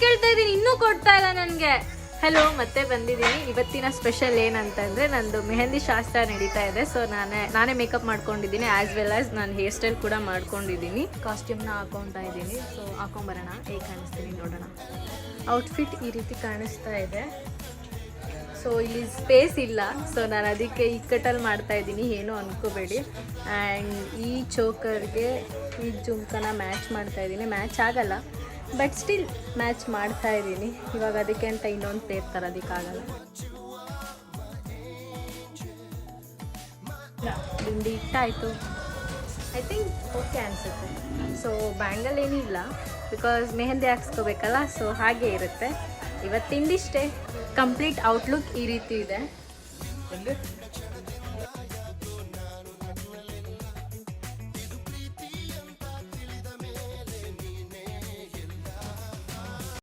ಕೇಳ್ತಾ ಇದ್ದೀನಿ, ಇನ್ನೂ ಕೊಡ್ತಾ ಇಲ್ಲ ನನಗೆ. ಹಲೋ, ಮತ್ತೆ ಬಂದಿದ್ದೀನಿ. ಇವತ್ತಿನ ಸ್ಪೆಷಲ್ ಏನಂತಂದರೆ ನಂದು ಮೆಹಂದಿ ಶಾಸ್ತ್ರ ನಡೀತಾ ಇದೆ. ಸೊ ನಾನೇ ಮೇಕಪ್ ಮಾಡ್ಕೊಂಡಿದ್ದೀನಿ, ಆ್ಯಸ್ ವೆಲ್ ಆಸ್ ನಾನು ಹೇರ್ ಸ್ಟೈಲ್ ಕೂಡ ಮಾಡ್ಕೊಂಡಿದ್ದೀನಿ. ಕಾಸ್ಟ್ಯೂಮ್ನ ಹಾಕೊತಾ ಇದ್ದೀನಿ. ಸೊ ಹಾಕೊಂಬರೋಣ, ಹೇಗೆ ಕಾಣಿಸ್ತೀನಿ ನೋಡೋಣ. ಔಟ್ಫಿಟ್ ಈ ರೀತಿ ಕಾಣಿಸ್ತಾ ಇದೆ. ಸೊ ಇಲ್ಲಿ ಸ್ಪೇಸ್ ಇಲ್ಲ, ಸೊ ನಾನು ಅದಕ್ಕೆ ಈ ಕಟ್ಟಲ್ಲಿ ಮಾಡ್ತಾ ಇದ್ದೀನಿ, ಏನೂ ಅಂದ್ಕೋಬೇಡಿ. ಆ್ಯಂಡ್ ಈ ಚೋಕರ್ಗೆ ಈ ಜುಮ್ಕನ ಮ್ಯಾಚ್ ಮಾಡ್ತಾ ಇದ್ದೀನಿ. ಮ್ಯಾಚ್ ಆಗಲ್ಲ, ಬಟ್ ಸ್ಟಿಲ್ ಮ್ಯಾಚ್ ಮಾಡ್ತಾ ಇದ್ದೀನಿ. ಇವಾಗ ಅದಕ್ಕೆ ಅಂತ ಇನ್ನೊಂದು peer ತರೋದಕ್ಕಾಗಲ್ಲ. Dindi ಇಟ್ಟಾಯಿತು. I think okay ಅನಿಸುತ್ತೆ. ಸೊ ಬ್ಯಾಂಗಲ್ ಏನಿಲ್ಲ, ಬಿಕಾಸ್ ಮೆಹಂದಿ ಹಾಕ್ಸ್ಕೋಬೇಕಲ್ಲ, ಸೊ ಹಾಗೆ ಇರುತ್ತೆ. ಇವತ್ತಿಂದಿಷ್ಟೇ. ಕಂಪ್ಲೀಟ್ ಔಟ್ಲುಕ್ ಈ ರೀತಿ ಇದೆ.